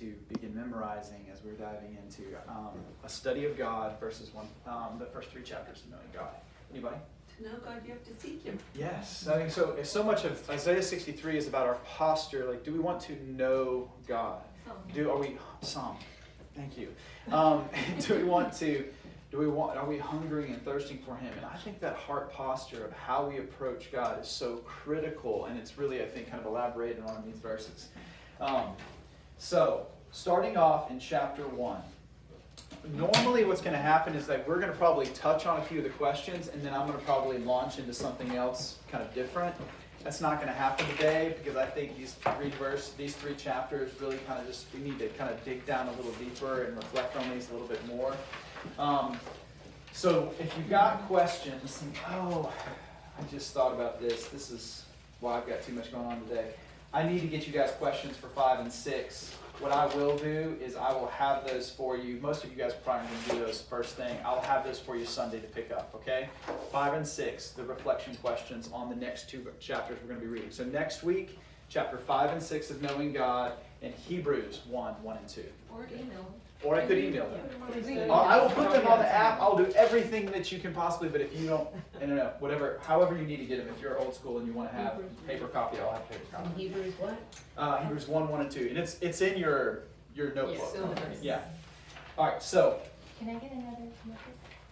to begin memorizing as we're diving into a study of God versus the first 3 chapters of knowing God. Anybody? To know God, you have to seek Him. Yes. I think so much of Isaiah 63 is about our posture. Like, do we want to know God? Psalm. Thank you. Are we hungering and thirsting for Him? And I think that heart posture of how we approach God is so critical, and it's really, I think, kind of elaborated on in these verses. So, starting off in chapter 1. Normally what's going to happen is that we're going to probably touch on a few of the questions, and then I'm going to probably launch into something else kind of different. That's not going to happen today, because I think these 3 chapters really kind of we need to kind of dig down a little deeper and reflect on these a little bit more. So if you've got questions, I just thought about this. This is why I've got too much going on today. I need to get you guys questions for 5 and 6. What I will do is I will have those for you. Most of you guys are probably going to do those first thing. I'll have those for you Sunday to pick up, okay? 5 and 6, the reflection questions on the next 2 chapters we're going to be reading. So next week, chapter 5 and 6 of Knowing God, and Hebrews 1 and 2. Or email. Or I could email them. I will put them on the app. I'll do everything that you can possibly, but if you don't, however you need to get them. If you're old school and you want to have paper copy, I'll have paper copy. Hebrews what? Hebrews 1 and 2. And it's in your notebook. Yes. Yeah. All right, so. Can I get another notebook?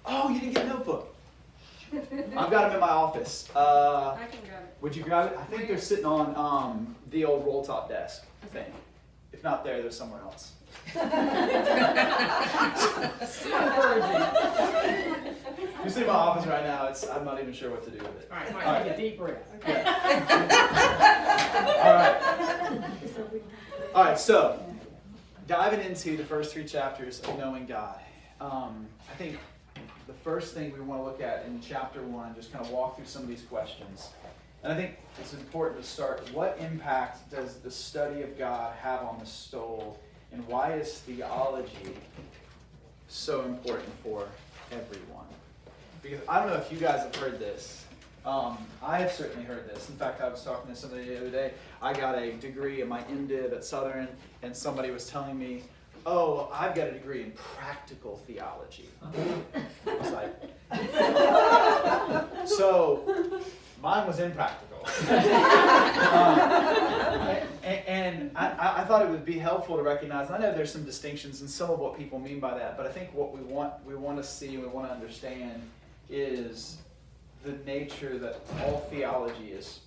Oh, you didn't get a notebook. I've got them in my office. I can grab it. Would you grab it? I think they're sitting on the old roll top desk thing. If not there, they're somewhere else. So encouraging. You see my office right now, I'm not even sure what to do with it. All right, take a deep breath. Yeah. All right, so diving into the first 3 chapters of Knowing God. I think the first thing we want to look at in chapter 1, just kind of walk through some of these questions. And I think it's important to start, what impact does the study of God have on the soul? And why is theology so important for everyone? Because I don't know if you guys have heard this. I have certainly heard this. In fact, I was talking to somebody the other day. I got a degree in my MDiv at Southern, and somebody was telling me, oh, I've got a degree in practical theology. I was like, so mine was impractical. And I thought it would be helpful to recognize, I know there's some distinctions in some of what people mean by that, but I think what we want to see and we want to understand is the nature that all theology is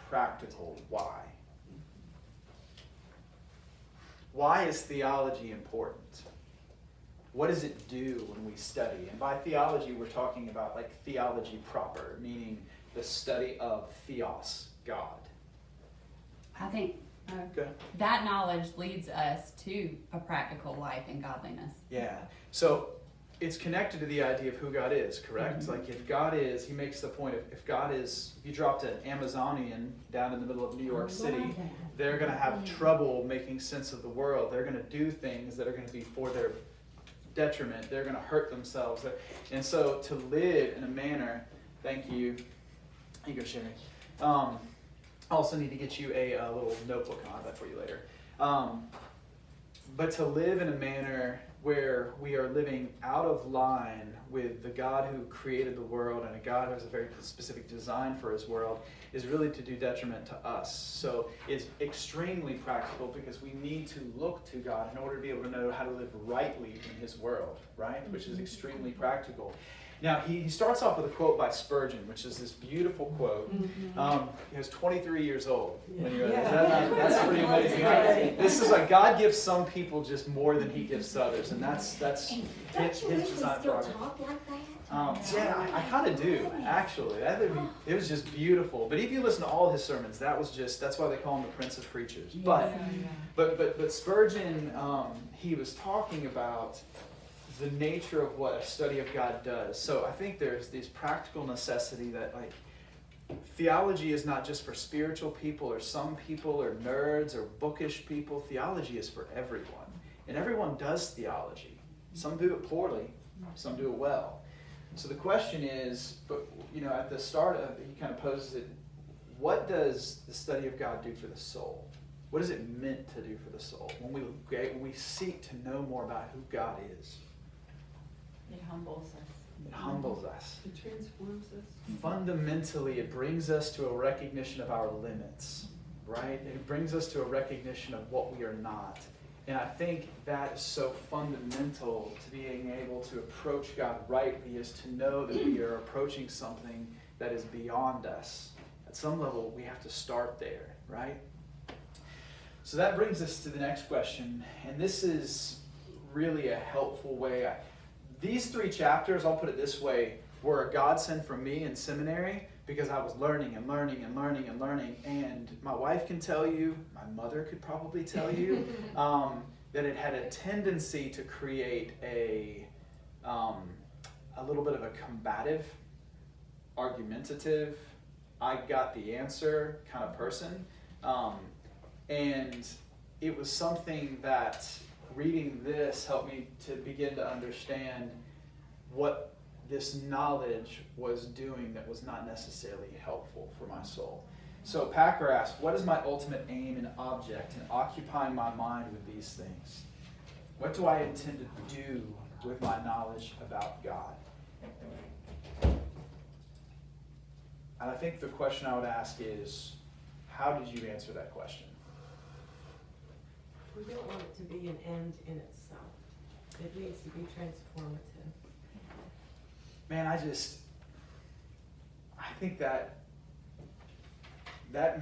practical. Why? Why is theology important? What does it do when we study? And by theology, we're talking about like theology proper, meaning the study of theos, God. I think that knowledge leads us to a practical life in godliness. Yeah. So it's connected to the idea of who God is, correct? Mm-hmm. Like if God is, he makes the point of, if you dropped an Amazonian down in the middle of New York City, they're going to have trouble making sense of the world. They're going to do things that are going to be for their detriment. They're going to hurt themselves. And so to live in a manner, thank you. Here you go, Sherry. I also need to get you a little notebook. I'll have that for you later. But to live in a manner where we are living out of line with the God who created the world and a God who has a very specific design for his world is really to do detriment to us. So it's extremely practical because we need to look to God in order to be able to know how to live rightly in his world, right? Which is extremely practical. Now, he starts off with a quote by Spurgeon, which is this beautiful quote. He was 23 years old when he wrote this. That's pretty amazing. This is like God gives some people just more than he gives to others, and that's his design for our talk like that? Yeah, I kind of do, actually. It was just beautiful. But if you listen to all his sermons, that's why they call him the Prince of Preachers. But Spurgeon, he was talking about the nature of what a study of God does. So I think there's this practical necessity that like theology is not just for spiritual people or some people or nerds or bookish people. Theology is for everyone. And everyone does theology. Some do it poorly, some do it well. So the question is, at the start of it, he kind of poses it, what does the study of God do for the soul? what is it meant to do for the soul when we seek to know more about who God is? It humbles us. It humbles us. It transforms us. Fundamentally, it brings us to a recognition of our limits, right? It brings us to a recognition of what we are not. And I think that is so fundamental to being able to approach God rightly, is to know that we are approaching something that is beyond us. At some level, we have to start there, right? So that brings us to the next question, and this is really a helpful way. These 3 chapters, I'll put it this way, were a godsend for me in seminary because I was learning and learning and learning and learning. And my wife can tell you, my mother could probably tell you, that it had a tendency to create a little bit of a combative, argumentative, I got the answer kind of person. And it was something that reading this helped me to begin to understand what this knowledge was doing that was not necessarily helpful for my soul. So Packer asked, what is my ultimate aim and object in occupying my mind with these things? What do I intend to do with my knowledge about God? And I think the question I would ask is, how did you answer that question? We don't want it to be an end in itself. It needs to be transformative. Man, I think that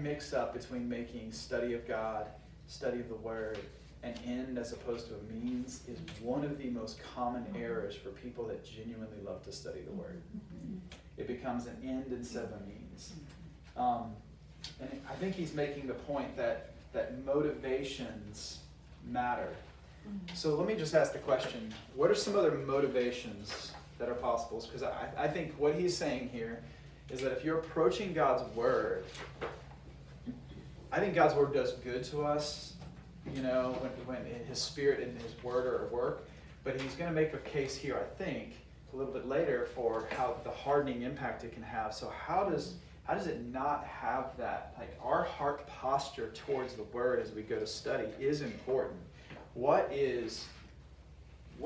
mix up between making study of God, study of the Word, an end as opposed to a means is one of the most common errors for people that genuinely love to study the Word. It becomes an end instead of a means. And I think he's making the point that motivations matter. So let me just ask the question, what are some other motivations that are possible? Because I think what he's saying here is that if you're approaching God's Word, I think God's Word does good to us, when His Spirit and His Word are at work. But he's going to make a case here, I think, a little bit later for how the hardening impact it can have. So how does it not have that? Like, our heart posture towards the Word as we go to study is important. What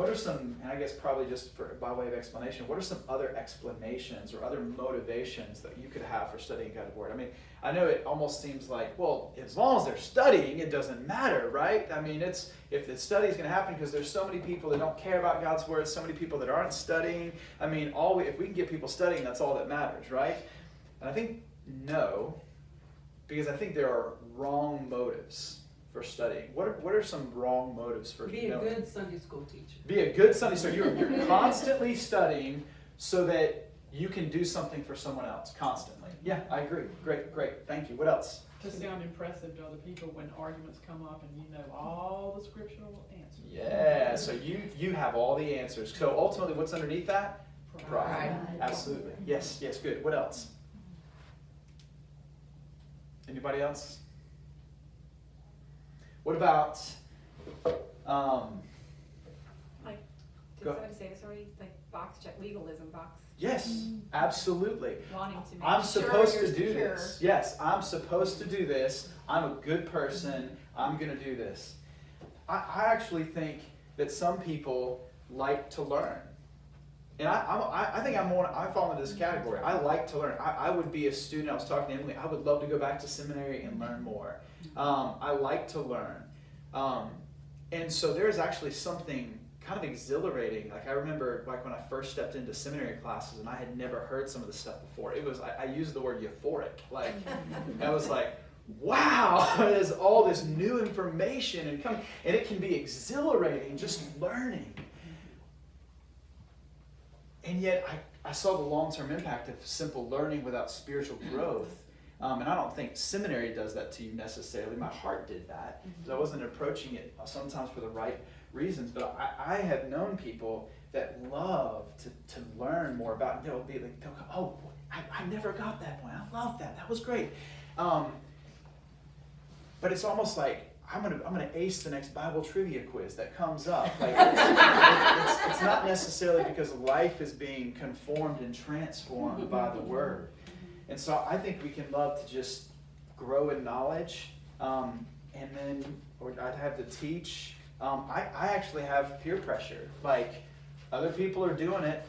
are some, and I guess probably just by way of explanation, what are some other explanations or other motivations that you could have for studying God's Word? I mean, I know it almost seems like, well, as long as they're studying, it doesn't matter, right? I mean, if the study is going to happen because there's so many people that don't care about God's Word, so many people that aren't studying. I mean, if we can get people studying, that's all that matters, right? And I think no, because I think there are wrong motives for studying. What are some wrong motives for Be a good Sunday school teacher. Be a good Sunday. So you're constantly studying so that you can do something for someone else constantly. Yeah, I agree. Great. Thank you. What else? To sound impressive to other people when arguments come up and you know all the scriptural answers. Yeah. So you have all the answers. So ultimately, what's underneath that? Pride. Absolutely. Yes. Good. What else? Anybody else? What about, Like, did Go. somebody say this already? Like box check, legalism box. yes, absolutely. Wanting to make I'm sure supposed you're to do secure. this. Yes, I'm supposed to do this. I'm a good person. I'm going to do this. I actually think that some people like to learn. And I think I fall into this category. I like to learn. I would be a student. I was talking to Emily. I would love to go back to seminary and learn more. I like to learn. And so there's actually something kind of exhilarating. Like, I remember when I first stepped into seminary classes and I had never heard some of this stuff before. It was, I used the word euphoric. Like, I was like, wow, there's all this new information and coming. And it can be exhilarating just learning. And yet I saw the long-term impact of simple learning without spiritual growth. And I don't think seminary does that to you necessarily. My heart did that. Because I wasn't approaching it sometimes for the right reasons. But I have known people that love to learn more about it. They'll go, oh, I never got that point. I love that. That was great. But it's almost like, I'm gonna ace the next Bible trivia quiz that comes up. Like, it's not necessarily because life is being conformed and transformed by the Word. And so I think we can love to just grow in knowledge. and then or I'd have to teach. I actually have peer pressure. Like, other people are doing it,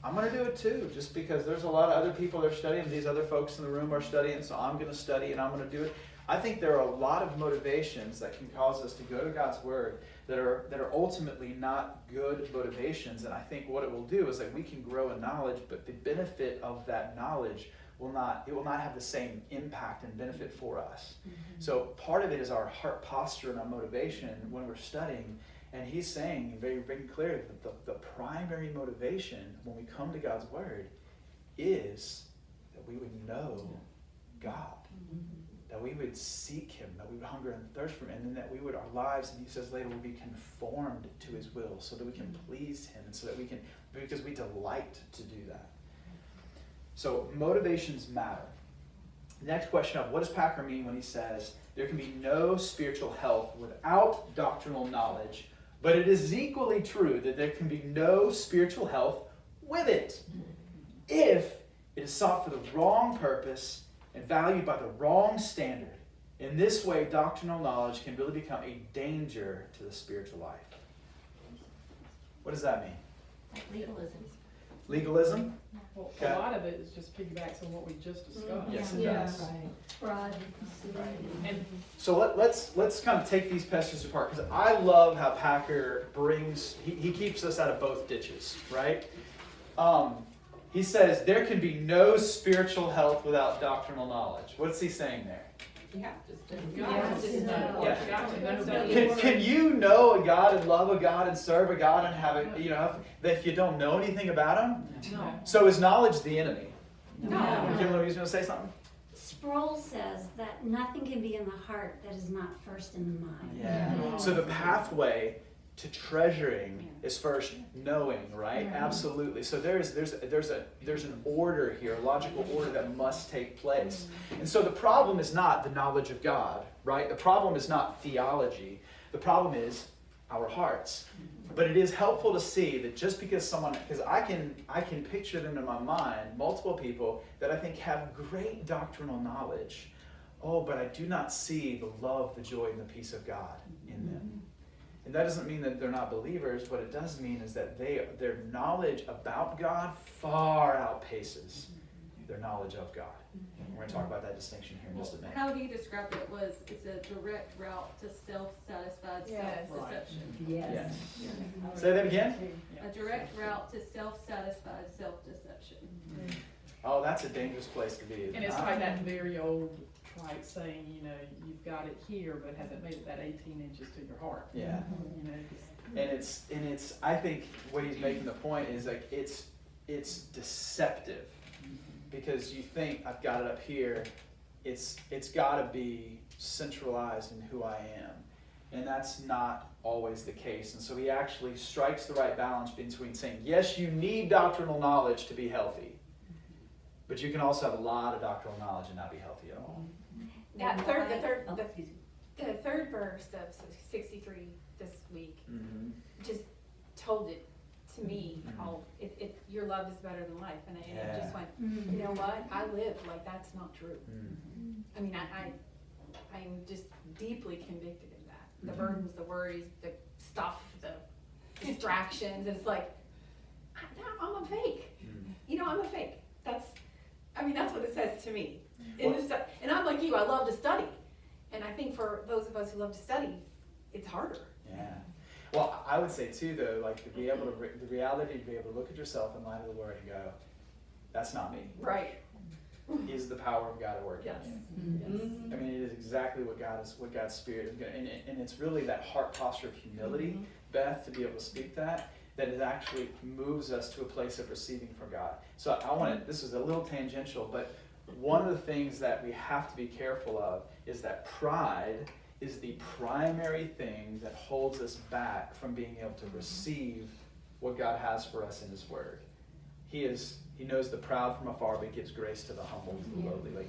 I'm going to do it too, just because there's a lot of other people that are studying, these other folks in the room are studying, so I'm going to study and I'm going to do it. I think there are a lot of motivations that can cause us to go to God's Word that are ultimately not good motivations, and I think what it will do is that we can grow in knowledge, but the benefit of that knowledge will not have the same impact and benefit for us. So part of it is our heart posture and our motivation when we're studying. And he's saying very, very clearly that the primary motivation when we come to God's Word is that we would know God, that we would seek Him, that we would hunger and thirst for Him, and then that we would, our lives, and he says later, will be conformed to His will so that we can please Him, and so that we can, because we delight to do that. So motivations matter. Next question of what does Packer mean when he says there can be no spiritual health without doctrinal knowledge, but it is equally true that there can be no spiritual health with it if it is sought for the wrong purpose and valued by the wrong standard. In this way, doctrinal knowledge can really become a danger to the spiritual life. What does that mean? Like legalism. Legalism? Well, Okay. a lot of it is just piggybacks on what we just discussed. Yes, it Yeah, does. right. Broad. And So let's kind of take these passages apart, because I love how Packer brings, he keeps us out of both ditches, right? He says there can be no spiritual health without doctrinal knowledge. What's he saying there? You have to study. you got to know. Yeah. You got to know that. Can you know a God and love a God and serve a God and have it, that if you don't know anything about Him? No. So is knowledge the enemy? No. Kimberly was going to say something? Sproul says that nothing can be in the heart that is not first in the mind. Yeah. So the pathway to treasuring is first knowing, right? Right. Absolutely. So there's an order here, a logical order that must take place. And so the problem is not the knowledge of God, right? The problem is not theology. The problem is our hearts. But it is helpful to see that just because because I can picture them in my mind, multiple people that I think have great doctrinal knowledge. Oh, but I do not see the love, the joy, and the peace of God in them. And that doesn't mean that they're not believers. What it does mean is that their knowledge about God far outpaces their knowledge of God. We're going to talk about that distinction here in just a minute. How he described it was, it's a direct route to self-satisfied Yes. self-deception. Yes. Say that again? A direct route to self-satisfied self-deception. Oh, that's a dangerous place to be. isn't And it's it? like that very old trite saying, you've got it here, but hasn't made it that 18 inches to your heart. Yeah. You know, And it's I think what he's making the point is like it's deceptive, because you think I've got it up here, it's got to be centralized in who I am, and that's not always the case. And so he actually strikes the right balance between saying, yes, you need doctrinal knowledge to be healthy, but you can also have a lot of doctrinal knowledge and not be healthy at all. The third verse of 63 this week Mm-hmm. just told it to me. Mhm. Your love is better than life, and it Yeah. just went. Mhm. You know what? I live like that's not true. Mm-hmm. I mean, I'm just deeply convicted in that. The Mhm. burdens, the worries, the stuff, the distractions. And it's like, I'm a fake. I'm a fake. That's what it says to me. And I'm like you, I love to study. And I think for those of us who love to study, it's harder. Yeah. Well, I would say too, though, like the reality to be able to look at yourself in light of the Word and go, "That's not me." Right. Is the power of God at work Yes. in you? I mean, it is exactly what God's Spirit is going, and it's really that heart posture of humility, Beth, to be able to speak that it actually moves us to a place of receiving from God. So I want to. This is a little tangential, but one of the things that we have to be careful of is that pride is the primary thing that holds us back from being able to receive what God has for us in His Word. He knows the proud from afar, but gives grace to the humble and the lowly. Like,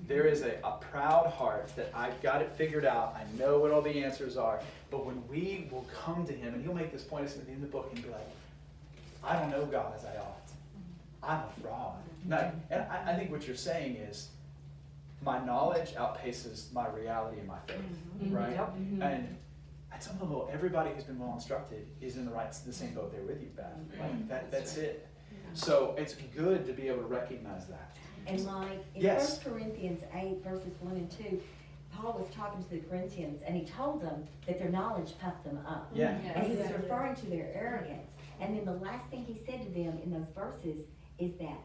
there is a proud heart that I've got it figured out. I know what all the answers are. But when we will come to Him, and He'll make this point at the end of the book and be like, I don't know God as I ought. I'm a fraud. And I think what you're saying is, my knowledge outpaces my reality and my faith, right? Yep. And at some level, everybody who's been well instructed is in the same boat there with you, Beth. Like that's it. So it's good to be able to recognize that. And like in Yes. 1 Corinthians 8 verses 1 and 2, Paul was talking to the Corinthians and he told them that their knowledge puffed them up. Yeah. And he was referring to their arrogance. And then the last thing he said to them in those verses is that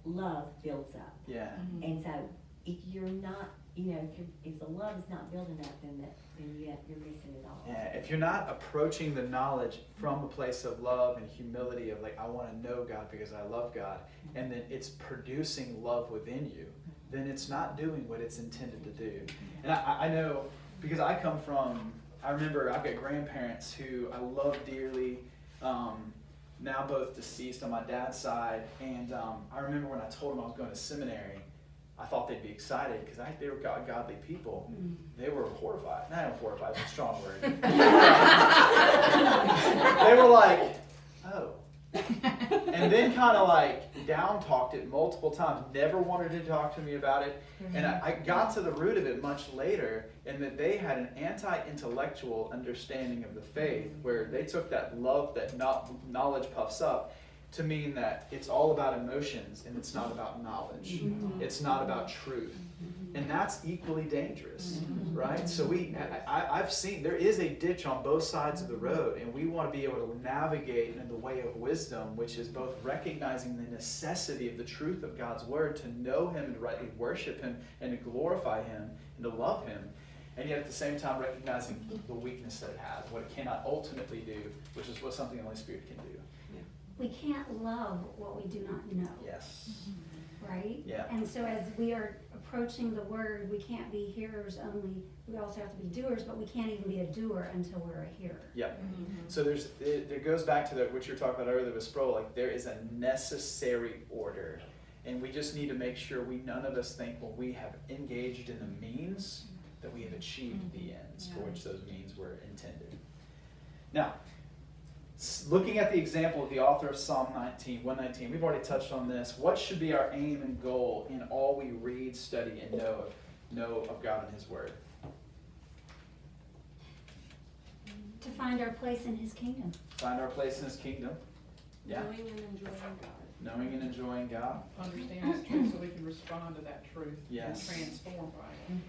love builds up. Yeah. And so if you're not, if the love is not building up, then you're missing it all. Yeah, if you're not approaching the knowledge from a place of love and humility of like, I want to know God because I love God, and then it's producing love within you, then it's not doing what it's intended to do. And I know, because I remember I've got grandparents who I love dearly, now both deceased on my dad's side, and I remember when I told them I was going to seminary, I thought they'd be excited because they were godly people. They were horrified. Not horrified, it's a strong word. They were like, oh. And then kind of like down-talked it multiple times, never wanted to talk to me about it. And I got to the root of it much later, in that they had an anti-intellectual understanding of the faith, where they took that love that knowledge puffs up to mean that it's all about emotions and it's not about knowledge. It's not about truth. And that's equally dangerous, right? So I've seen there is a ditch on both sides of the road, and we want to be able to navigate in the way of wisdom, which is both recognizing the necessity of the truth of God's word to know him and to rightly worship him and to glorify him and to love him. And yet at the same time recognizing the weakness that it has, what it cannot ultimately do, which is what something the Holy Spirit can do. We can't love what we do not know. Yes. Right? Yeah. And so as we are approaching the word, we can't be hearers only. We also have to be doers, but we can't even be a doer until we're a hearer. Yep. So there goes back to what you were talking about earlier with Sproul, like there is a necessary order. And we just need to make sure none of us think when we have engaged in the means that we have achieved the ends for which those means were intended. Now, looking at the example of the author of Psalm 119, we've already touched on this. What should be our aim and goal in all we read, study, and know of God and his word? To find our place in his kingdom. Find our place in his kingdom. Yeah. Knowing and enjoying God. Knowing and enjoying God. Understand His truth so we can respond to that truth Yes. and transform by it.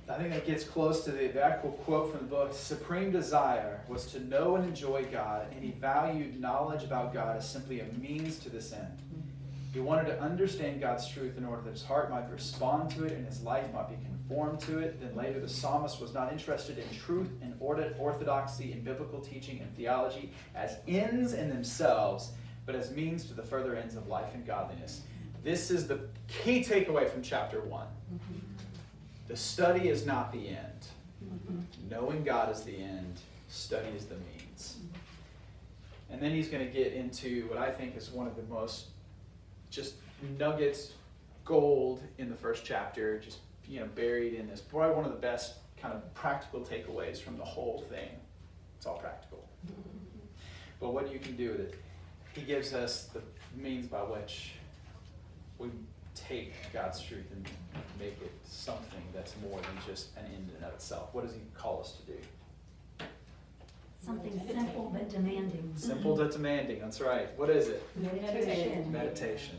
I think that gets close to the actual quote from the book. Supreme desire was to know and enjoy God, and he valued knowledge about God as simply a means to this end. He wanted to understand God's truth in order that his heart might respond to it and his life might be conformed to it. Then later the psalmist was not interested in truth and orthodoxy and biblical teaching and theology as ends in themselves, but as means to the further ends of life and godliness. This is the key takeaway from chapter 1. The study is not the end. Knowing God is the end. Study is the means. And then he's going to get into what I think is one of the most just nuggets, gold in the first chapter, just buried in this. Probably one of the best kind of practical takeaways from the whole thing. It's all practical. But what you can do with it. He gives us the means by which we take God's truth and make it something that's more than just an end in and of itself. What does he call us to do? Something simple but demanding. Simple but demanding, that's right. What is it? Meditation. Meditation.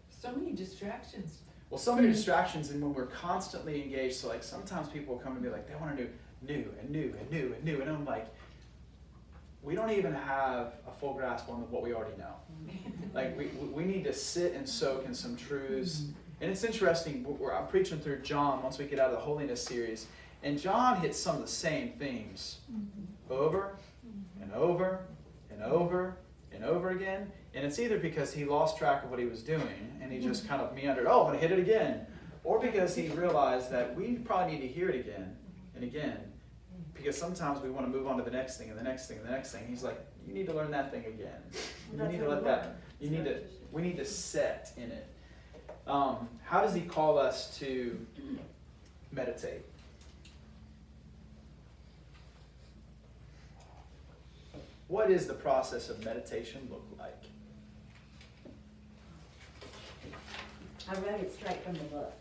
So many distractions. Well, so many distractions, and when we're constantly engaged, so like sometimes people come to me like they want to do new and new and new and new, and I'm like, we don't even have a full grasp on what we already know. Like we need to sit and soak in some truths. And it's interesting, I'm preaching through John once we get out of the Holiness series, and John hits some of the same themes over and over and over and over again. And it's either because he lost track of what he was doing and he just kind of meandered, I'm going to hit it again. Or because he realized that we probably need to hear it again and again. Because sometimes we want to move on to the next thing and the next thing and the next thing. He's like, you need to learn that thing again. You need to let that, we need to set in it. How does he call us to meditate? what is the process of meditation look like? I wrote it straight from the book.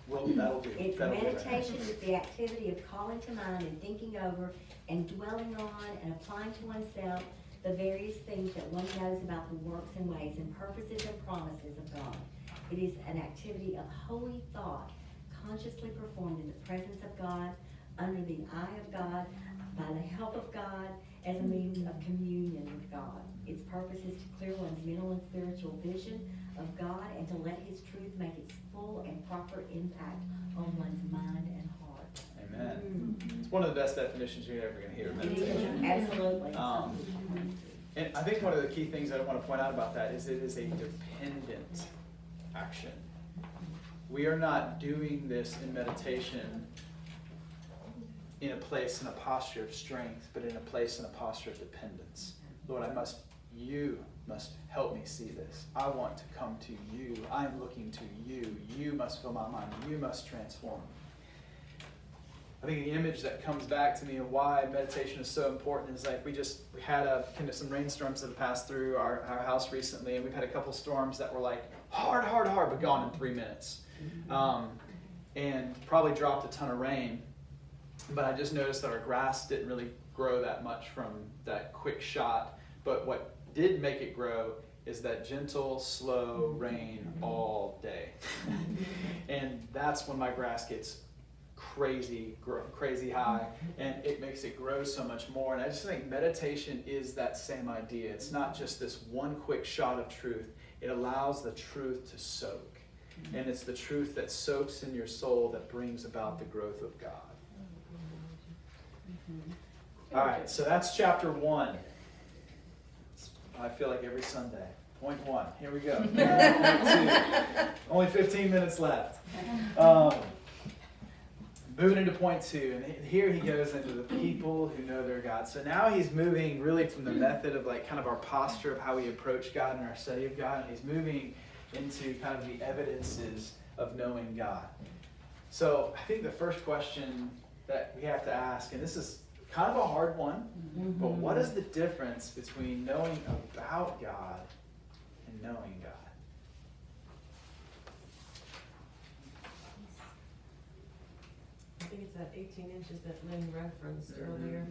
Well, that'll do. It's That'll do right. meditation is the activity of calling to mind and thinking over and dwelling on and applying to oneself the various things that one knows about the works and ways and purposes and promises of God. It is an activity of holy thought, consciously performed in the presence of God, under the eye of God, by the help of God, as a means of communion with God. Its purpose is to clear one's mental and spiritual vision of God and to let His truth make its full and proper impact on one's mind and heart. Amen. It's one of the best definitions you're ever going to hear of It meditation. is, absolutely. And I think one of the key things I want to point out about that is it is a dependent action. We are not doing this in meditation in a place, in a posture of strength, but in a place, in a posture of dependence. Lord, you must help me see this. I want to come to you. I am looking to you. You must fill my mind. You must transform me. I think the image that comes back to me of why meditation is so important is like we had some rainstorms that have passed through our house recently, and we've had a couple storms that were like hard, but gone in 3 minutes. And probably dropped a ton of rain. But I just noticed that our grass didn't really grow that much from that quick shot. But what did make it grow is that gentle, slow rain all day. And that's when my grass gets crazy high, and it makes it grow so much more. And I just think meditation is that same idea. It's not just this one quick shot of truth. It allows the truth to soak. And it's the truth that soaks in your soul that brings about the growth of God. All right, so that's chapter 1. I feel like every Sunday. Point 1. Here we go. Point 2. Only 15 minutes left. Moving into point 2, and here he goes into the people who know their God. So now he's moving really from the method of like kind of our posture of how we approach God and our study of God, and he's moving into kind of the evidences of knowing God. So I think the first question that we have to ask, and this is kind of a hard one, but what is the difference between knowing about God and knowing God? I think it's that 18 inches that Lynn referenced earlier.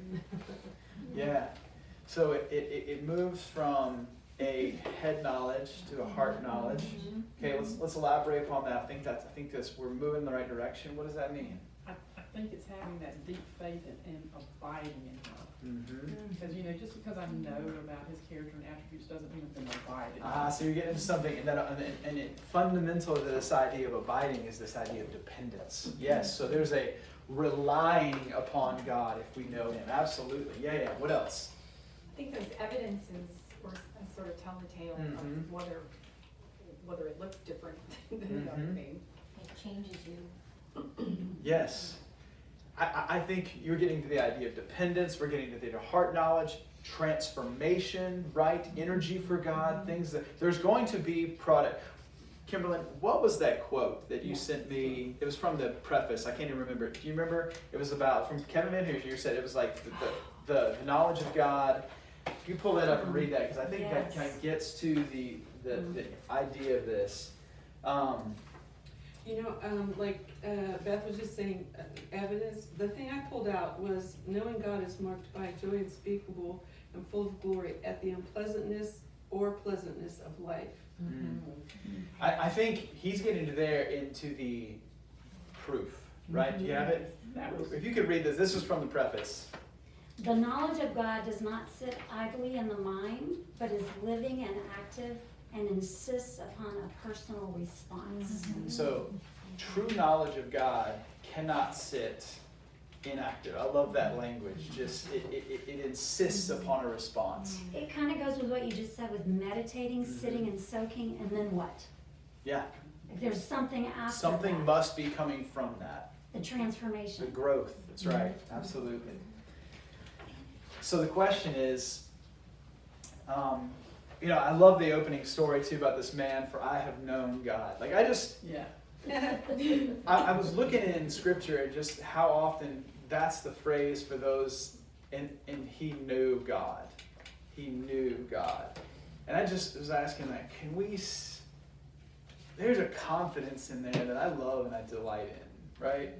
Yeah. So it moves from a head knowledge to a heart knowledge. Okay, let's elaborate upon that. I think that's we're moving in the right direction. What does that mean? I think it's having that deep faith and abiding in Him. Because, just because I know about His character and attributes doesn't mean I'm going to abide in Him. So you're getting into something, and fundamental to this idea of abiding is this idea of dependence. Yes, so there's a relying upon God if we know Him. Absolutely. Yeah. What else? I think those evidences were a sort of tell the tale of whether it looks different than the other thing. It changes you. Yes. I think you're getting to the idea of dependence. We're getting to the heart knowledge, transformation, right? Energy for God, things that there's going to be product. Kimberlyn, what was that quote that you sent me? It was from the preface. I can't even remember. Do you remember? It was about, from Kevin Van Hoosier. You said it was like the knowledge of God. You pull that up and read that, because I think that kind of gets to the idea of this. Beth was just saying, evidence. The thing I pulled out was knowing God is marked by joy unspeakable and full of glory at the unpleasantness or pleasantness of life. I think he's getting into the proof, right? Do you have it? If you could read this. This was from the preface. The knowledge of God does not sit idly in the mind, but is living and active and insists upon a personal response. So, true knowledge of God cannot sit inactive. I love that language. Just it insists upon a response. It kind of goes with what you just said with meditating, sitting and soaking, and then what? Yeah. If there's something after Something that, must be coming from that. the The transformation. growth. That's right. Absolutely. So the question is, I love the opening story too about this man, for I have known God. Like I was looking in scripture at just how often that's the phrase for those, and he knew God. he knew God. And I just was asking that, there's a confidence in there that I love and I delight in, right?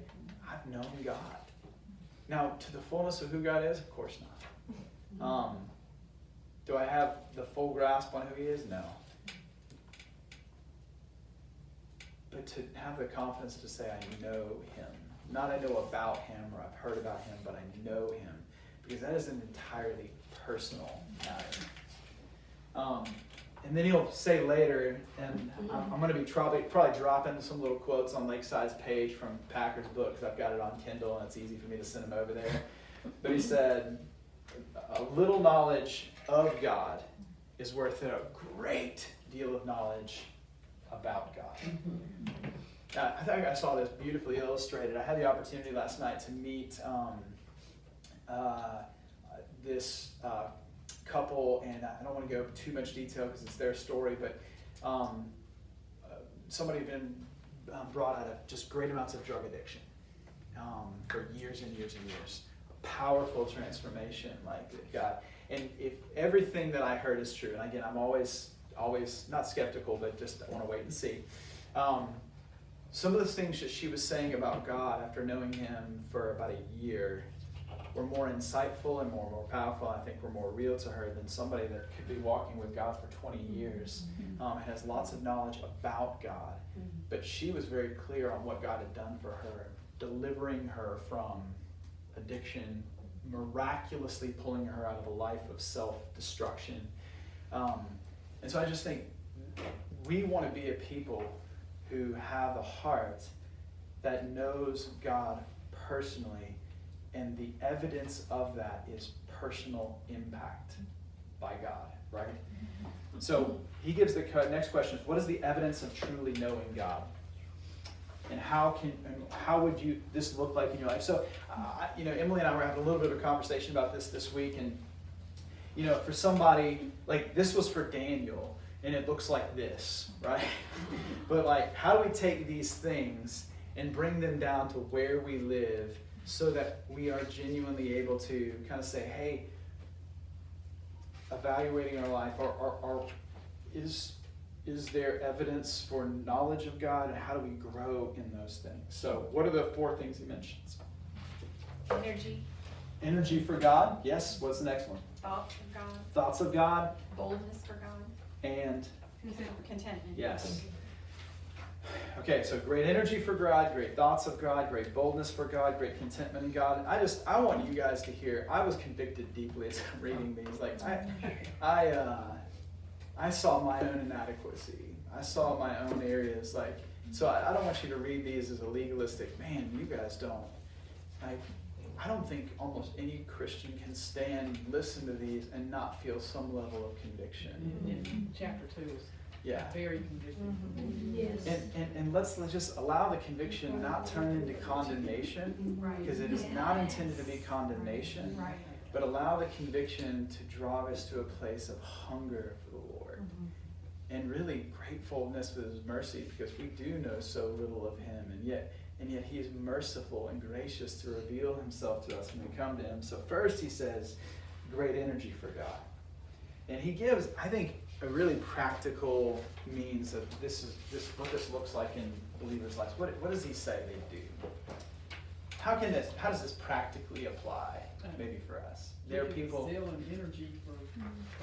I've known God. Now, to the fullness of who God is, of course not. Do I have the full grasp on who he is? No. But to have the confidence to say I know him. Not I know about him or I've heard about him, but I know him. Because that is an entirely personal matter. And then he'll say later, and I'm going to be probably dropping some little quotes on Lakeside's page from Packer's book, because I've got it on Kindle and it's easy for me to send them over there. But he said, a little knowledge of God is worth a great deal of knowledge about God. I think I saw this beautifully illustrated. I had the opportunity last night to meet this couple, and I don't want to go into too much detail because it's their story, but somebody had been brought out of just great amounts of drug addiction for years and years and years. A powerful transformation, like God. And if everything that I heard is true, and again, I'm always not skeptical, but just I want to wait and see. Some of the things that she was saying about God after knowing him for about a year were more insightful and more powerful. I think were more real to her than somebody that could be walking with God for 20 years and has lots of knowledge about God. But she was very clear on what God had done for her, delivering her from addiction, miraculously pulling her out of a life of self-destruction. And so I just think we want to be a people who have a heart that knows God personally, and the evidence of that is personal impact by God, right? So he gives the next question: what is the evidence of truly knowing God? And how would this look like in your life? So, Emily and I were having a little bit of a conversation about this week, and for somebody like this was for Daniel, and it looks like this, right? But like, how do we take these things and bring them down to where we live, so that we are genuinely able to kind of say, hey, evaluating our life, is there evidence for knowledge of God, and how do we grow in those things? So what are the 4 things he mentions? Energy. Energy for God. Yes. What's the next one? Thoughts of God. Thoughts of God. Boldness for God. And? Contentment. Yes. Okay, so great energy for God, great thoughts of God, great boldness for God, great contentment in God. I want you guys to hear, I was convicted deeply as I'm reading these. Like, I saw my own inadequacy. I saw my own areas. Like, so I don't want you to read these as a legalistic, man, you guys don't. Like, I don't think almost any Christian can stand, listen to these, and not feel some level of conviction. In chapter 2 is very convicting. Yes. And let's just allow the conviction not turn into condemnation, because it is not intended to be condemnation, but allow the conviction to draw us to a place of hunger for the Lord and really gratefulness for his mercy, because we do know so little of him, and yet he is merciful and gracious to reveal himself to us when we come to him. So first he says, great energy for God. And he gives, I think, a really practical means of what this looks like in believers' lives. What does he say they do? How does this practically apply, maybe for us? There are people. Zeal and energy for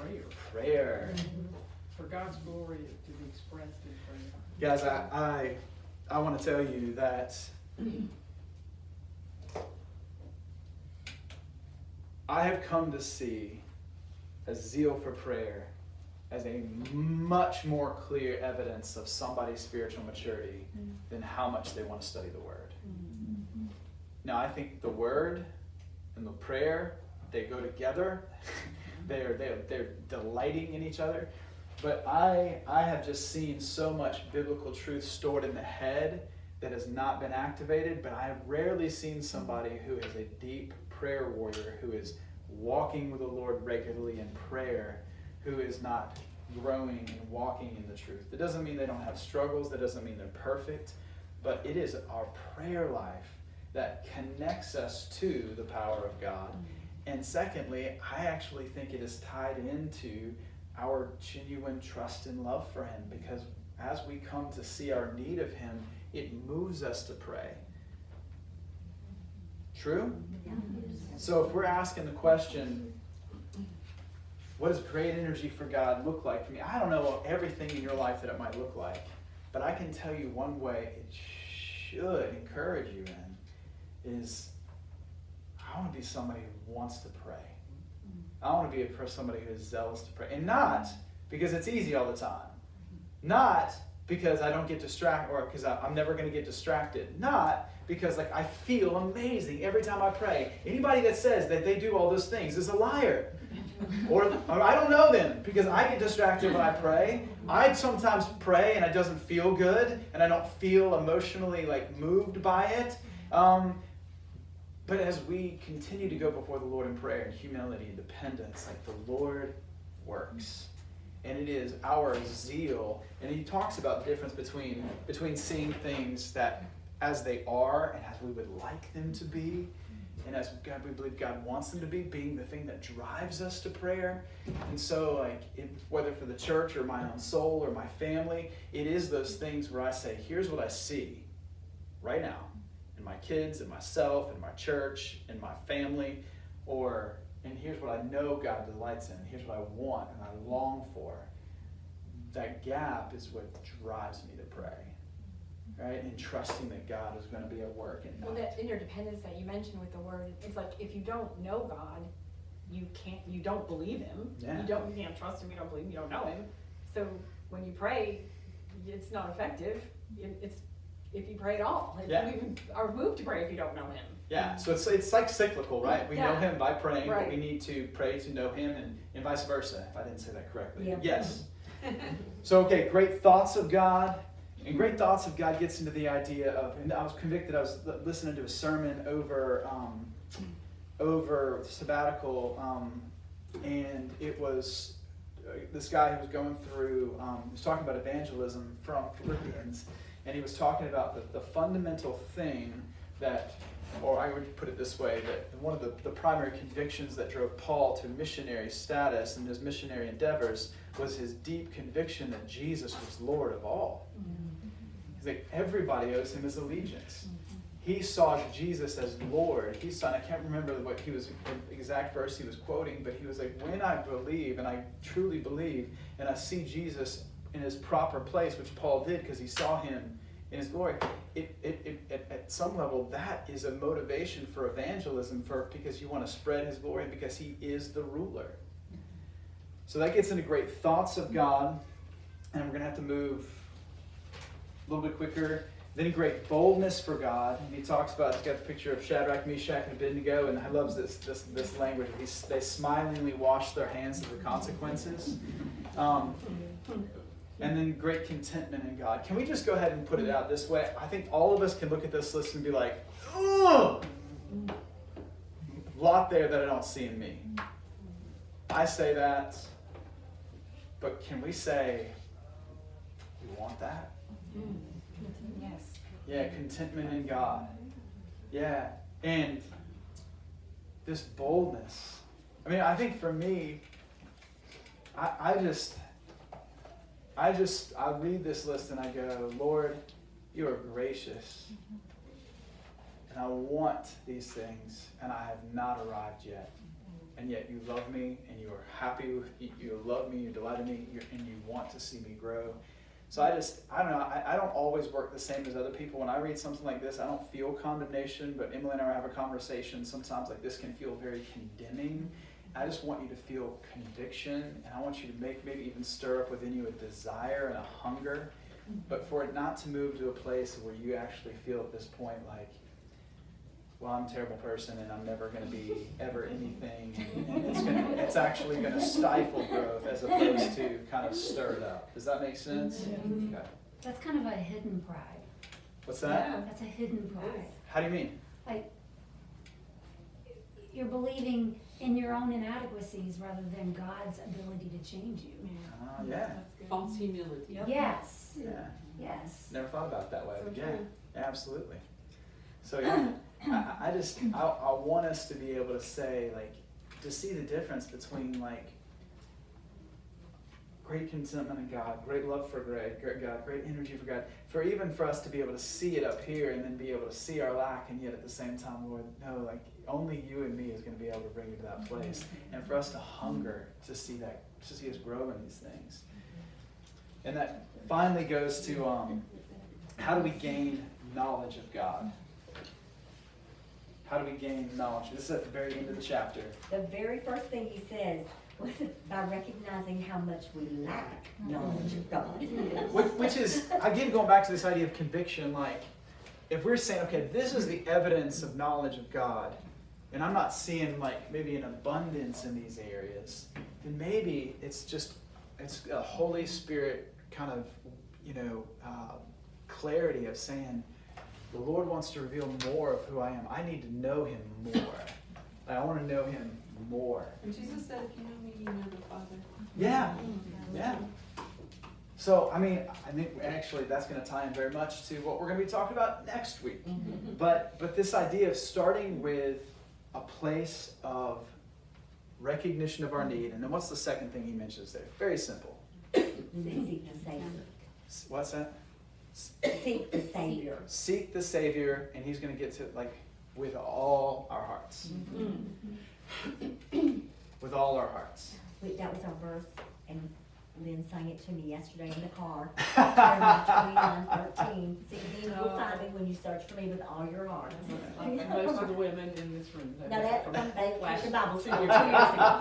prayer. Prayer. For God's glory to be expressed in prayer. Guys, I want to tell you that I have come to see a zeal for prayer as a much more clear evidence of somebody's spiritual maturity than how much they want to study the Word. Now, I think the Word and the prayer, they go together. They're delighting in each other. But I have just seen so much biblical truth stored in the head that has not been activated, but I have rarely seen somebody who is a deep prayer warrior, who is walking with the Lord regularly in prayer, who is not growing and walking in the truth. That doesn't mean they don't have struggles. That doesn't mean they're perfect. But it is our prayer life that connects us to the power of God And secondly, I actually think it is tied into our genuine trust and love for him, because as we come to see our need of him, it moves us to pray. True? So if we're asking the question, what does great energy for God look like for me? I don't know everything in your life that it might look like, but I can tell you one way it should encourage you in is, I want to be somebody who wants to pray. I want to be somebody who is zealous to pray. And not because it's easy all the time. Not because I don't get distracted, or because I'm never going to get distracted. Not because I feel amazing every time I pray. Anybody that says that they do all those things is a liar. Or I don't know them, because I get distracted when I pray. I sometimes pray and it doesn't feel good, and I don't feel emotionally moved by it. But as we continue to go before the Lord in prayer and humility and dependence, the Lord works. And it is our zeal. And he talks about the difference between seeing things that as they are and as we would like them to be, and as we believe God wants them to be, being the thing that drives us to prayer. And so, whether for the church or my own soul or my family, it is those things where I say, here's what I see right now in my kids and myself and my church and my family, and here's what I know God delights in. Here's what I want and I long for. That gap is what drives me to pray. Right? And trusting that God is going to be at work. And Well, that interdependence that you mentioned with the word, it's like if you don't know God, you don't believe him. Yeah. You can't trust him, you don't believe him, you don't know him. So when you pray, it's not effective. It's if you pray at all. You even are moved to pray if you don't know him. Yeah, so it's cyclical, right? We know him by praying, right. But we need to pray to know him, and vice versa, if I didn't say that correctly. Yeah. Yes. So, okay, great thoughts of God. And great thoughts of God gets into the idea of, and I was convicted, I was listening to a sermon over sabbatical, and it was this guy who was going through, he was talking about evangelism from Philippians, and he was talking about the fundamental thing that, or I would put it this way, that one of the primary convictions that drove Paul to missionary status and his missionary endeavors was his deep conviction that Jesus was Lord of all. He's like, everybody owes him his allegiance. He saw Jesus as Lord. He saw, and I can't remember what the exact verse he was quoting, but he was like, when I believe, and I truly believe, and I see Jesus in his proper place, which Paul did because he saw him in his glory, at some level, that is a motivation for evangelism, because you want to spread his glory, because he is the ruler. So that gets into great thoughts of God, and we're going to have to move a little bit quicker. Then great boldness for God. And he talks about, he's got the picture of Shadrach, Meshach, and Abednego, and I love this language. They smilingly wash their hands of the consequences. And then great contentment in God. Can we just go ahead and put it out this way? I think all of us can look at this list and be like, ugh! A lot there that I don't see in me. I say that, but can we say, we want that? Yes. Yeah, contentment in God. Yeah, and this boldness. I mean, I think for me, I read this list and I go, Lord, you are gracious. And I want these things, and I have not arrived yet. And yet you love me, and you are happy, you love me, you delight in me, and you want to see me grow. So I don't know, I don't always work the same as other people. When I read something like this, I don't feel condemnation, but Emily and I have a conversation. Sometimes like this can feel very condemning. I just want you to feel conviction, and I want you to maybe even stir up within you a desire and a hunger, but for it not to move to a place where you actually feel at this point like, well, I'm a terrible person and I'm never going to be ever anything, and it's actually going to stifle growth as opposed to kind of stir it up. Does that make sense? Mhm. Okay. That's kind of a hidden pride. What's that? Yeah. That's a hidden pride. How do you mean? Like, you're believing in your own inadequacies rather than God's ability to change you. Yeah. False humility. Yep. Yes, Yeah. yes. Never thought about it that way. So But yeah, true. absolutely. So yeah, I want us to be able to say, like, to see the difference between like great contentment in God, great love for God, great energy for God, for us to be able to see it up here and then be able to see our lack, and yet at the same time, Lord, no, like only you and me is going to be able to bring you to that place, and for us to hunger to see us grow in these things. And that finally goes to how do we gain knowledge of God? How do we gain knowledge? This is at the very end of the chapter. The very first thing he says was by recognizing how much we lack knowledge of God. Which is, again, going back to this idea of conviction, like, if we're saying, okay, this is the evidence of knowledge of God, and I'm not seeing, like, maybe an abundance in these areas, then maybe it's a Holy Spirit kind of, clarity of saying, the Lord wants to reveal more of who I am. I need to know Him more. I want to know Him more. And Jesus said, if you know me, you know the Father. Yeah. So, I think actually that's going to tie in very much to what we're going to be talking about next week. But this idea of starting with a place of recognition of our need, and then what's the second thing he mentions there? Very simple. Seek the Savior. What's that? Seek the Savior. Seek the Savior, and he's going to get to it like with all our hearts. With all our hearts. That was our verse, and Lynn sang it to me yesterday in the car. Jeremiah 29:13. See, you will find me when you search for me with all your heart. Like most of the women in this room. Now that's from the Bible 2 school. years ago.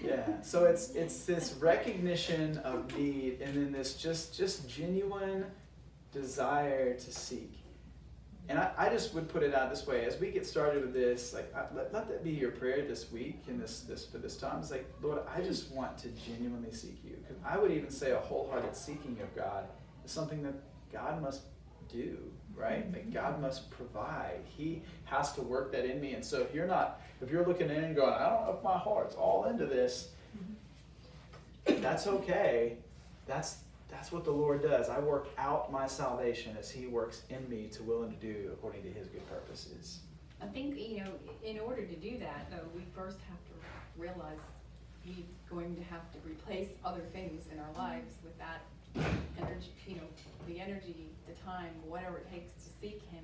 Yeah, so it's this recognition of need, and then this just genuine desire to seek. And I just would put it out this way: as we get started with this, like let that be your prayer this week and this for this time. It's like, Lord, I just want to genuinely seek you, because I would even say a wholehearted seeking of God is something that God must do, right? That God must provide. He has to work that in me. And so if you're looking in and going, I don't know if my heart's all into this, that's okay. That's what the Lord does. I work out my salvation as He works in me to will and to do according to His good purposes. I think, in order to do that, though, we first have to realize He's going to have to replace other things in our lives with that energy, the energy, the time, whatever it takes to seek Him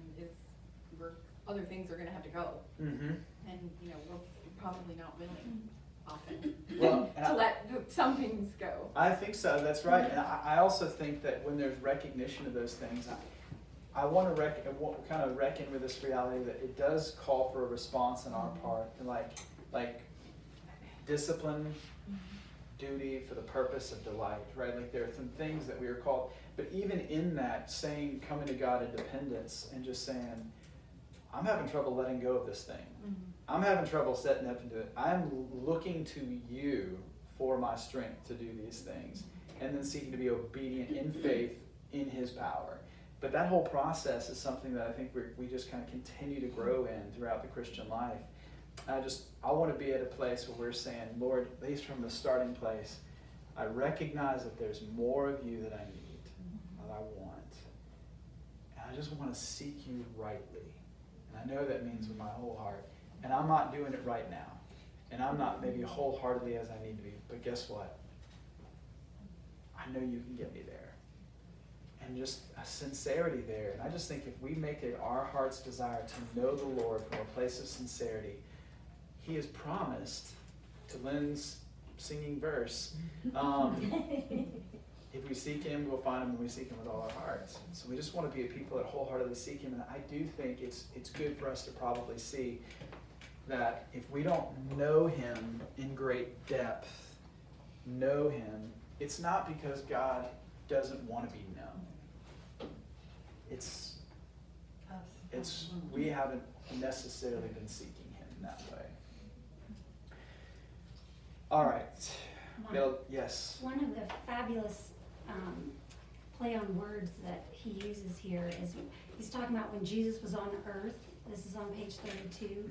other things are going to have to go. Mm-hmm. And, we're probably not willing often Well, to let some things go. I think so. That's right. And I also think that when there's recognition of those things, I want to kind of reckon with this reality that it does call for a response on our part, like discipline, duty for the purpose of delight, right? Like there are some things that we are called, but even in that, coming to God in dependence and just saying, I'm having trouble letting go of this thing. I'm having trouble setting up into it. I'm looking to you for my strength to do these things, and then seeking to be obedient in faith in His power. But that whole process is something that I think we just kind of continue to grow in throughout the Christian life. I want to be at a place where we're saying, Lord, at least from the starting place, I recognize that there's more of you that I need, that I want. And I just want to seek you rightly. And I know that means with my whole heart. And I'm not doing it right now. And I'm not maybe wholeheartedly as I need to be. But guess what? I know you can get me there. And just a sincerity there. And I just think if we make it our heart's desire to know the Lord from a place of sincerity, He has promised, to Lynn's singing verse, if we seek Him, we'll find Him when we seek Him with all our hearts. So we just want to be a people that wholeheartedly seek Him. And I do think it's good for us to probably see that if we don't know Him in great depth, it's not because God doesn't want to be known. It's we haven't necessarily been seeking Him in that way. All right. Bill, yes. One of the fabulous play on words that he uses here is he's talking about when Jesus was on earth. This is on page 32,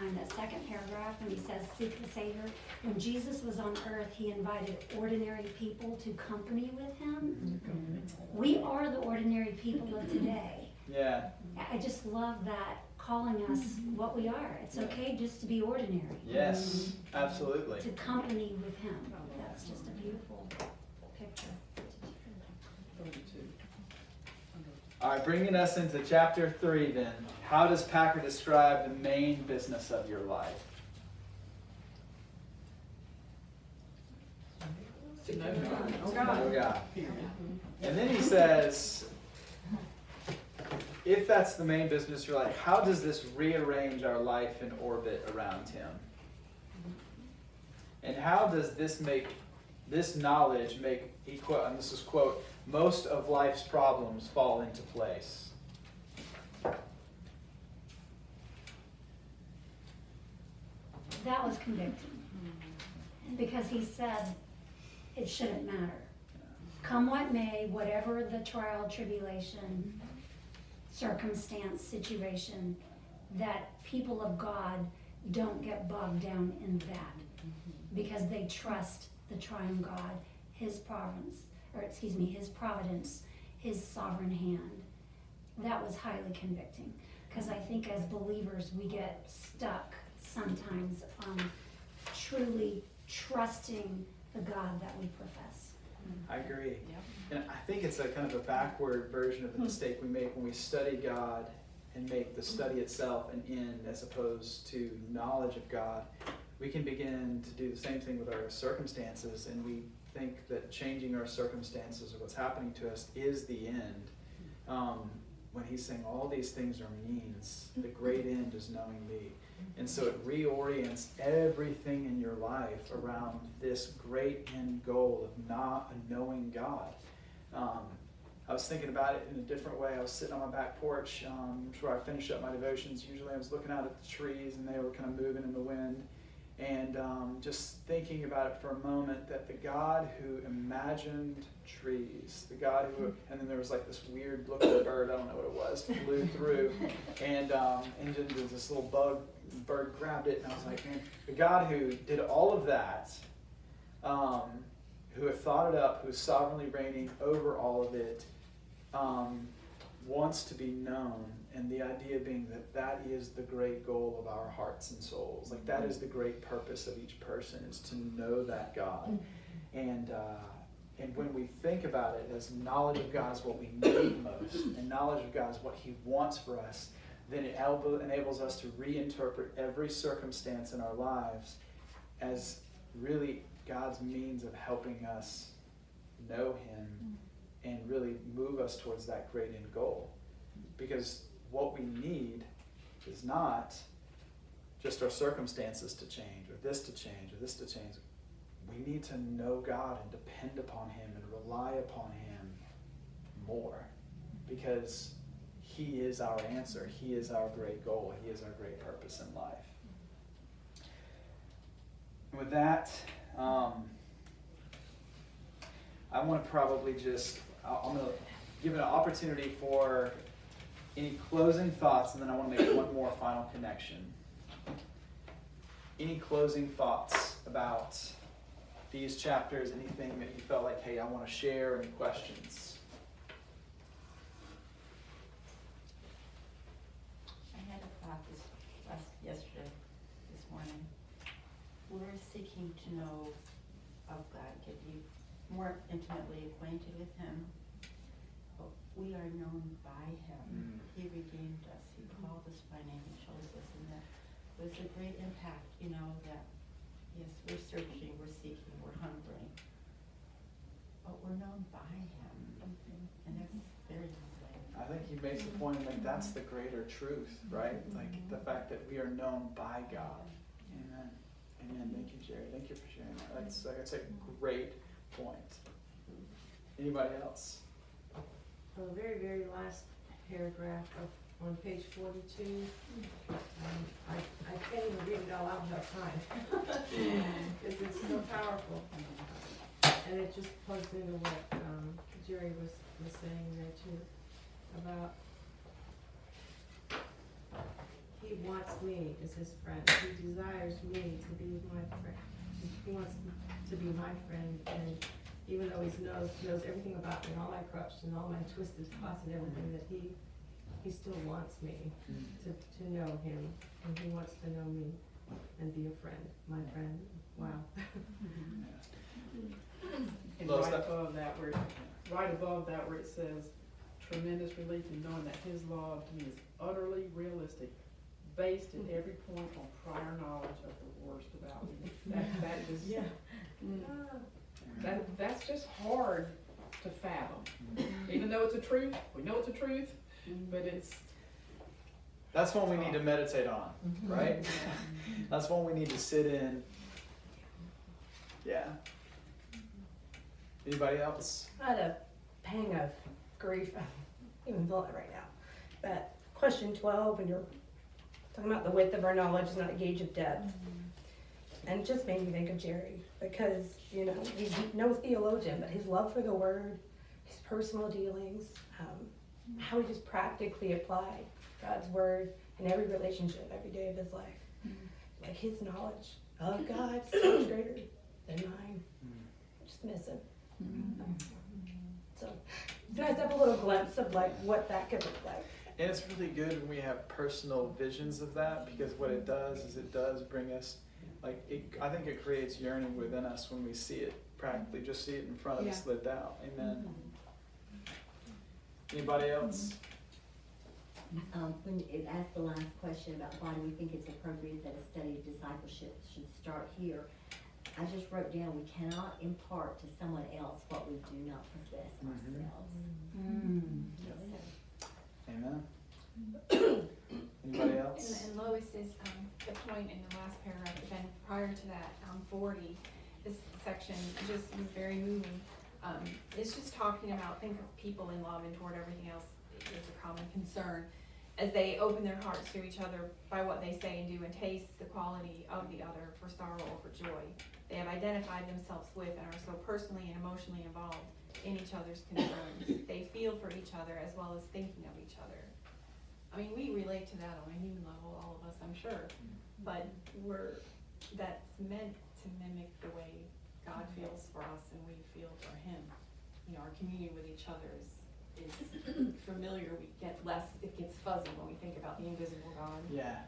in that second paragraph, when he says, seek the Savior. When Jesus was on earth, He invited ordinary people to company with Him. We are the ordinary people of today. Yeah. I just love that calling us what we are. It's Yeah. okay just to be ordinary. Yes, absolutely. To company with him. That's just a beautiful picture. 32. All right, bringing us into chapter 3 then. How does Packer describe the main business of your life? To know God. Know God. And then he says, if that's the main business of your life, how does this rearrange our life in orbit around him? And how does this knowledge make, and this is quote, most of life's problems fall into place? That was convicting. Because he said it shouldn't matter. Come what may, whatever the trial, tribulation, circumstance, situation, that people of God don't get bogged down in that. Because they trust the triune God, his providence, his sovereign hand. That was highly convicting. Because I think as believers we get stuck sometimes on truly trusting the God that we profess. I agree. And I think it's a kind of a backward version of the mistake we make when we study God and make the study itself an end as opposed to knowledge of God. We can begin to do the same thing with our circumstances, and we think that changing our circumstances or what's happening to us is the end. When he's saying all these things are means, the great end is knowing me. And so it reorients everything in your life around this great end goal of not knowing God. I was thinking about it in a different way. I was sitting on my back porch where I finish up my devotions. Usually I was looking out at the trees and they were kind of moving in the wind. And just thinking about it for a moment, that the God who imagined trees, the God who, and then there was like this weird looking bird, I don't know what it was, flew through, and then there was this little bird grabbed it, and I was like, man, the God who did all of that, who had thought it up, who is sovereignly reigning over all of it, wants to be known. And the idea being that is the great goal of our hearts and souls. Like that is the great purpose of each person, is to know that God. And when we think about it as knowledge of God is what we need most, and knowledge of God is what he wants for us, then it enables us to reinterpret every circumstance in our lives as really God's means of helping us know him and really move us towards that great end goal. Because what we need is not just our circumstances to change, or this to change, or this to change. We need to know God and depend upon him and rely upon him more, because he is our answer. He is our great goal. He is our great purpose in life. And with that, I want to probably I'm going to give an opportunity for any closing thoughts, and then I want to make one more final connection. Any closing thoughts about these chapters? Anything that you felt like, hey, I want to share? Any questions? I had a thought yesterday, this morning. We're seeking to know of God, get you more intimately acquainted with him. But we are known by him. He redeemed us. He called us by name and chose us. And that was a great impact, that, yes, we're searching, we're seeking, we're hungering. But we're known by him. And that's very humbling. I think he makes the point, like, that's the greater truth, right? Like the fact that we are known by God. Amen. Amen. Thank you, Jerry. Thank you for sharing that. That's a great point. Anybody else? The very, very last paragraph on page 42. I can't even read it all, I don't have time. Because it's so powerful. And it just plugs into what Jerry was saying there too, about he wants me as his friend. He desires me to be my friend. He wants to be my friend, and even though he knows everything about me, all my corruption, all my twisted thoughts and everything, that he he still wants me to know him, and he wants to know me and be a friend, my friend. Wow. And Lois, right that- above that where it says, tremendous relief in knowing that his love to me is utterly realistic, based at every point on prior knowledge of the worst about me. That just, Yeah. that's just hard to fathom. Even though it's a truth, we know it's a truth, but it's, That's one we need to meditate on, right? That's one we need to sit in. Yeah. Anybody else? I had a pang of grief, I'm even feeling it right now. But question 12, when you're talking about the width of our knowledge is not a gauge of depth. And it just made me think of Jerry, because, you know, he's no theologian, but his love for the word, his personal dealings, how he just practically applied God's word in every relationship, every day of his life. Like his knowledge of God is so much greater than mine. Just miss him. So it's nice to have a little glimpse of like what that could look like. And it's really good when we have personal visions of that, because what it does is it does bring us, I think it creates yearning within us when we see it practically, just see it in front of us lived out. Amen. Anybody else? When it asked the last question about why do we think it's appropriate that a study of discipleship should start here, I just wrote down, we cannot impart to someone else what we do not possess ourselves. Amen. Anybody else? And Lois's, the point in the last paragraph, but then prior to that, 40, this section just was very moving. It's just talking about, think of people in love and toward everything else, there's a common concern. As they open their hearts to each other by what they say and do and taste the quality of the other for sorrow or for joy. They have identified themselves with and are so personally and emotionally involved in each other's concerns. They feel for each other as well as thinking of each other. I mean, we relate to that on a human level, all of us, I'm sure. But that's meant to mimic the way God feels for us and we feel for him. You know, our communion with each other is familiar. It gets fuzzy when we think about the invisible God. Yeah.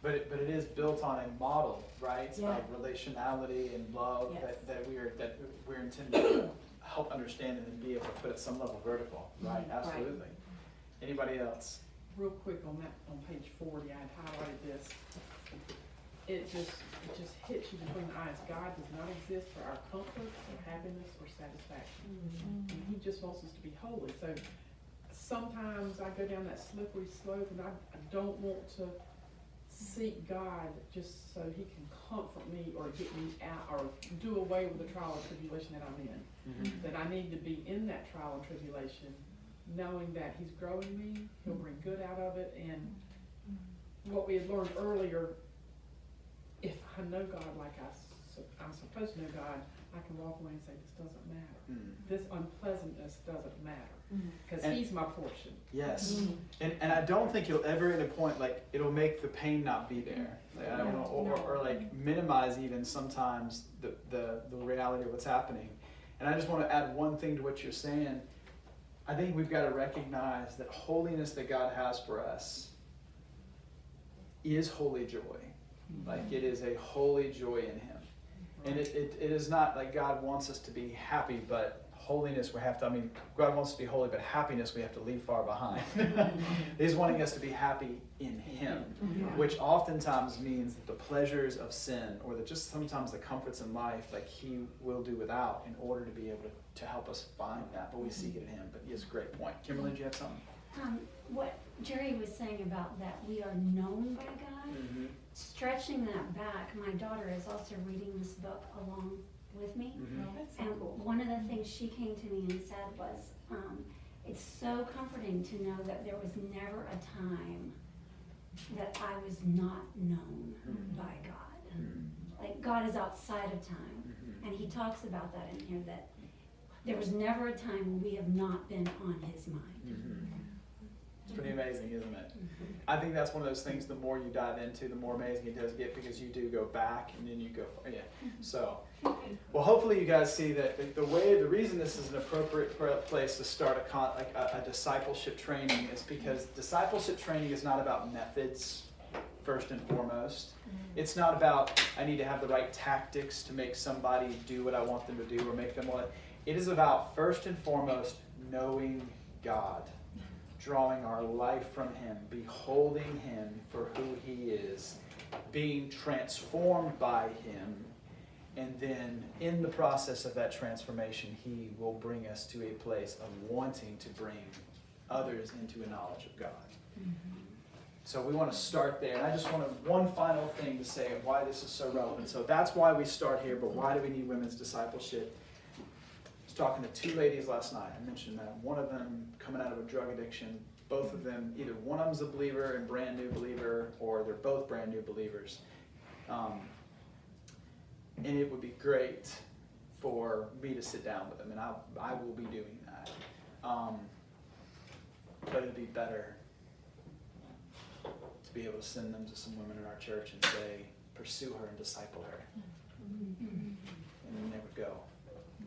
But it is built on a model, right, Yeah. of relationality and love Yes. that we're intended to help understand and then be able to put at some level vertical, right? Absolutely. Anybody else? real quick on that, on page 40, I had highlighted this. It just hits you between the eyes. God does not exist for our comfort or happiness or satisfaction. And he just wants us to be holy. So sometimes I go down that slippery slope and I don't want to seek God just so he can comfort me or get me out or do away with the trial or tribulation that I'm in. That I need to be in that trial and tribulation, knowing that he's growing me, he'll bring good out of it. And what we had learned earlier, if I know God like I'm supposed to know God, I can walk away and say, this doesn't matter. This unpleasantness doesn't matter, because he's my portion. Yes. And I don't think you'll ever at a point, like, it'll make the pain not be there. Like, I don't know, or like minimize even sometimes the reality of what's happening. And I just want to add one thing to what you're saying. I think we've got to recognize that holiness that God has for us is holy joy. Like, it is a holy joy in him. And it is not like God wants us to be happy, but holiness we have to, God wants us to be holy, but happiness we have to leave far behind. He's wanting us to be happy in him, which oftentimes means that the pleasures of sin, or just sometimes the comforts in life, like he will do without in order to be able to help us find that, but we seek it in him. But yes, great point. Kimberly, do you have something? What Jerry was saying about that we are known by God, stretching that back, my daughter is also reading this book along with me. And one of the things she came to me and said was, it's so comforting to know that there was never a time that I was not known by God. Like, God is outside of time. And he talks about that in here, that there was never a time when we have not been on his mind. It's pretty amazing, isn't it? I think that's one of those things, the more you dive into, the more amazing it does get, because you do go back and then you go, yeah. So, well, hopefully you guys see that the reason this is an appropriate place to start a discipleship training is because discipleship training is not about methods, first and foremost. It's not about, I need to have the right tactics to make somebody do what I want them to do or make them want it. It is about, first and foremost, knowing God, drawing our life from Him, beholding Him for who He is, being transformed by Him, and then in the process of that transformation, He will bring us to a place of wanting to bring others into a knowledge of God. So we want to start there. And I just want one final thing to say of why this is so relevant. So that's why we start here, but why do we need women's discipleship? I was talking to two ladies last night. I mentioned that. One of them coming out of a drug addiction. Both of them, either one of them's a believer and brand new believer, or they're both brand new believers. And it would be great for me to sit down with them, and I will be doing that. But it'd be better to be able to send them to some women in our church and say, pursue her and disciple her. And then they would go.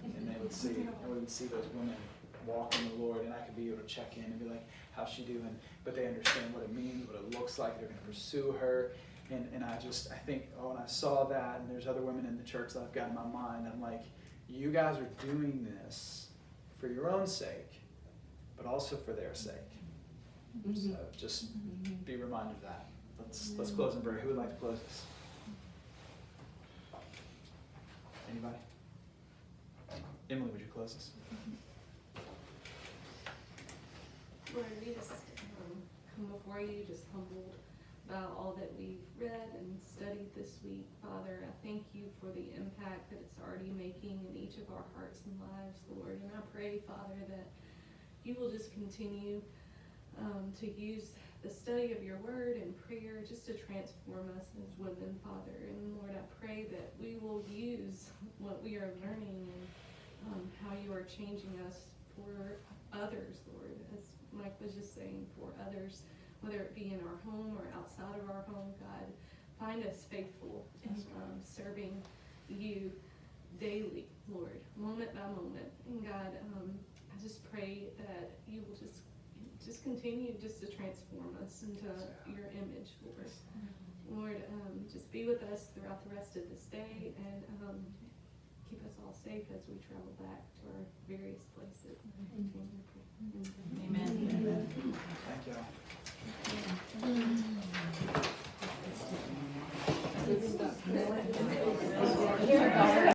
And they would see, and we would see those women walk in the Lord, and I could be able to check in and be like, how's she doing? But they understand what it means, what it looks like. They're going to pursue her. And I think, when I saw that, and there's other women in the church that I've got in my mind, I'm like, you guys are doing this for your own sake, but also for their sake. So just be reminded of that. Let's close in prayer. Who would like to close this? Anybody? Emily, would you close this? Lord, we just come before you, just humbled about all that we've read and studied this week. Father, I thank you for the impact that it's already making in each of our hearts and lives, Lord. And I pray, Father, that you will just continue to use the study of your word and prayer just to transform us as women, Father. And Lord, I pray that we will use what we are learning and how you are changing us for others, Lord. As Mike was just saying, for others, whether it be in our home or outside of our home, God, find us faithful in serving you daily, Lord, moment by moment. And God, I just pray that you will just continue just to transform us into your image, Lord. Lord, just be with us throughout the rest of this day, and keep us all safe as we travel back to our various places. In your